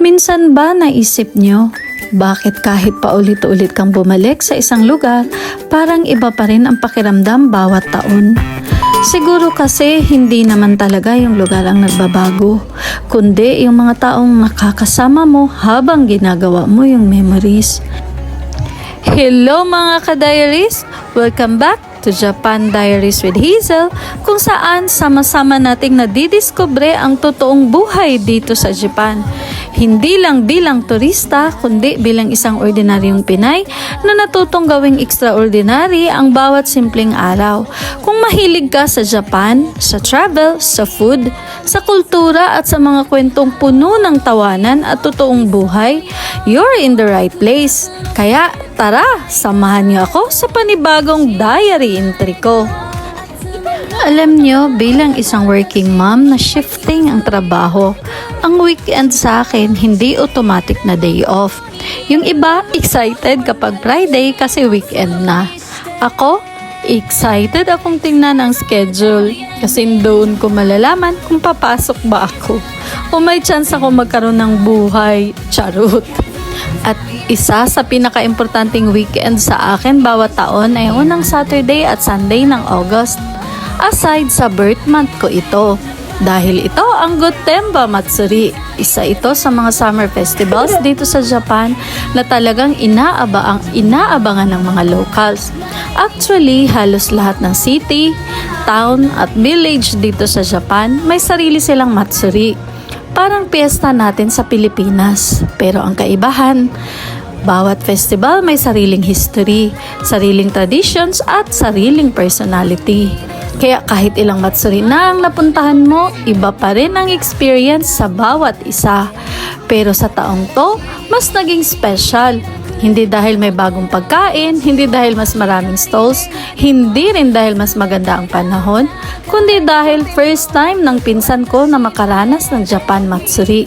Minsan ba naisip nyo, bakit kahit paulit-ulit kang bumalik sa isang lugar, parang iba pa rin ang pakiramdam bawat taon? Siguro kasi hindi naman talaga yung lugar ang nagbabago, kundi yung mga taong nakakasama mo habang ginagawa mo yung memories. Hello mga ka-diaries! Welcome back to Japan Diaries with Hazel, kung saan sama-sama nating nadidiskubre ang totoong buhay dito sa Japan. Hindi lang bilang turista, kundi bilang isang ordinaryong Pinay na natutong gawing extraordinary ang bawat simpleng araw. Kung mahilig ka sa Japan, sa travel, sa food, sa kultura at sa mga kwentong puno ng tawanan at totoong buhay, you're in the right place. Kaya tara, samahan niyo ako sa panibagong diary entry ko. Alam nyo, bilang isang working mom na shifting ang trabaho, ang weekend sa akin hindi automatic na day off. Yung iba, excited kapag Friday kasi weekend na. Ako, excited akong tingnan ang schedule kasi doon ko malalaman kung papasok ba ako o may chance ako magkaroon ng buhay. Charot! At isa sa pinaka-importanting weekend sa akin bawat taon ay unang Saturday at Sunday ng August. Aside sa birth month ko ito, dahil ito ang Gotemba Matsuri. Isa ito sa mga summer festivals dito sa Japan na talagang inaabangan ng mga locals. Actually, halos lahat ng city, town at village dito sa Japan may sarili silang Matsuri. Parang piyesta natin sa Pilipinas. Pero ang kaibahan, bawat festival may sariling history, sariling traditions at sariling personality. Kaya kahit ilang Matsuri na ang napuntahan mo, iba pa rin ang experience sa bawat isa. Pero sa taong to, mas naging special. Hindi dahil may bagong pagkain, hindi dahil mas maraming stalls, hindi rin dahil mas maganda ang panahon, kundi dahil first time ng pinsan ko na makaranas ng Japan Matsuri.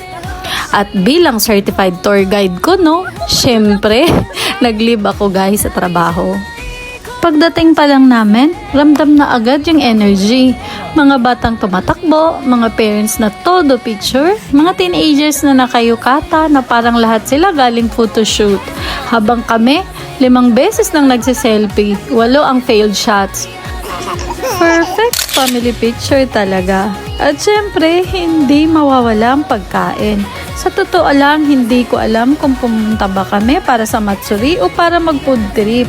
At bilang certified tour guide ko, syempre, nag-leave ako guys sa trabaho. Pagdating pa lang namin, ramdam na agad yung energy. Mga batang tumatakbo, mga parents na todo picture, mga teenagers na nakayukata na parang lahat sila galing photoshoot. Habang kami, 5 beses nang nagsiselfie, 8 ang failed shots. Perfect family picture talaga. At syempre, hindi mawawala ang pagkain. Sa totoo lang, hindi ko alam kung pumunta ba kami para sa Matsuri o para mag-food trip.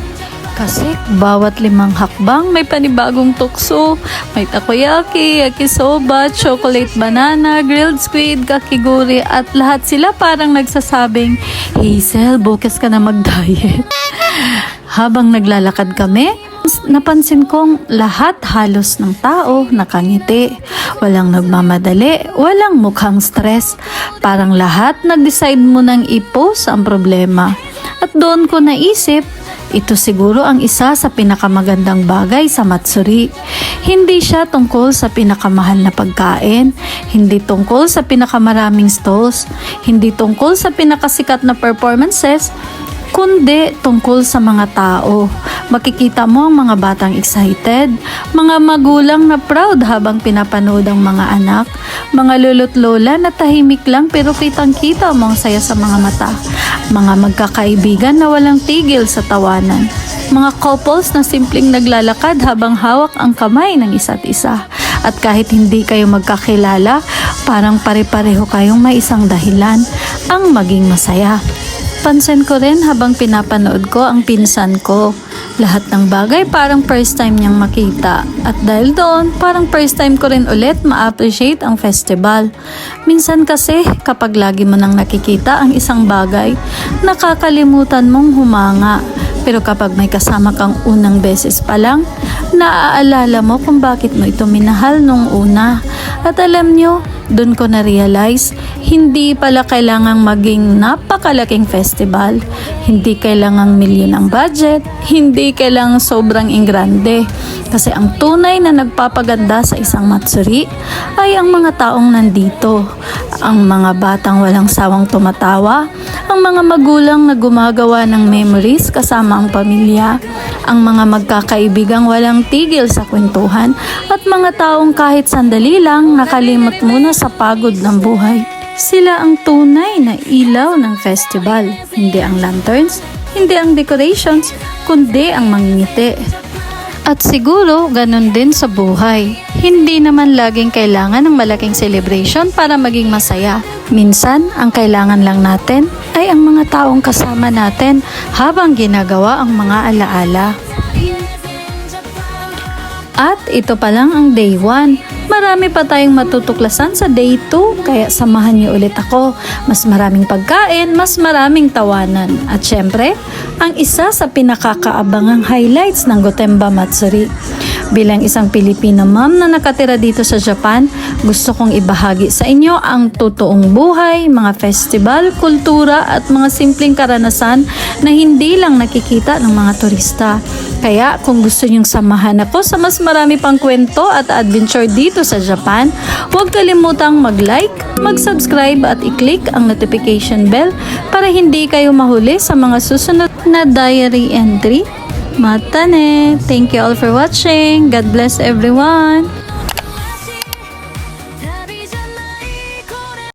Kasi bawat 5 hakbang may panibagong tukso, may takoyaki, yakisoba, chocolate banana, grilled squid, kakiguri at lahat sila parang nagsasabing, Hazel, bukas ka na mag-diet. Habang naglalakad kami, napansin kong lahat halos ng tao nakangiti. Walang nagmamadali, walang mukhang stress. Parang lahat nag-decide mo nang i-post ang problema. At doon ko naisip, ito siguro ang isa sa pinakamagandang bagay sa Matsuri. Hindi siya tungkol sa pinakamahal na pagkain, hindi tungkol sa pinakamaraming stalls, hindi tungkol sa pinakasikat na performances, kundi tungkol sa mga tao. Makikita mo ang mga batang excited, mga magulang na proud habang pinapanood ang mga anak, mga lolo't lola na tahimik lang pero kitang-kita mo ang saya sa mga mata, mga magkakaibigan na walang tigil sa tawanan, mga couples na simpleng naglalakad habang hawak ang kamay ng isa't isa. At kahit hindi kayo magkakilala, parang pare-pareho kayong may isang dahilan ang maging masaya. Pansin ko rin habang pinapanood ko ang pinsan ko. Lahat ng bagay parang first time niyang makita. At dahil doon, parang first time ko rin ulit ma-appreciate ang festival. Minsan kasi, kapag lagi mo nang nakikita ang isang bagay, nakakalimutan mong humanga. Pero kapag may kasama kang unang beses pa lang, naaalala mo kung bakit mo ito minahal nung una. At alam nyo, doon ko na-realize, hindi pala kailangang maging napakalaking festival. Hindi kailangang milyon ang budget. Hindi kailangang sobrang ingrande. Kasi ang tunay na nagpapaganda sa isang Matsuri ay ang mga taong nandito. Ang mga batang walang sawang tumatawa. Ang mga magulang na gumagawa ng memories kasama ang pamilya. Ang mga magkakaibigang walang tigil sa kwentuhan. At mga taong kahit sandali lang nakalimot muna sa pagod ng buhay. Sila ang tunay na ilaw ng festival, hindi ang lanterns, hindi ang decorations, kundi ang mangingiti. At siguro ganun din sa buhay. Hindi naman laging kailangan ng malaking celebration para maging masaya. Minsan, ang kailangan lang natin ay ang mga taong kasama natin habang ginagawa ang mga alaala. At ito pa lang ang day 1. Marami pa tayong matutuklasan sa day 2, kaya samahan niyo ulit ako. Mas maraming pagkain, mas maraming tawanan. At syempre, ang isa sa pinakakaabangang highlights ng Gotemba Matsuri. Bilang isang Pilipina mom na nakatira dito sa Japan, gusto kong ibahagi sa inyo ang totoong buhay, mga festival, kultura at mga simpleng karanasan na hindi lang nakikita ng mga turista. Kaya kung gusto nyong samahan ako sa mas marami pang kwento at adventure dito sa Japan, huwag kalimutang mag-like, mag-subscribe at i-click ang notification bell para hindi kayo mahuli sa mga susunod na diary entry. Matane! Thank you all for watching. God bless everyone!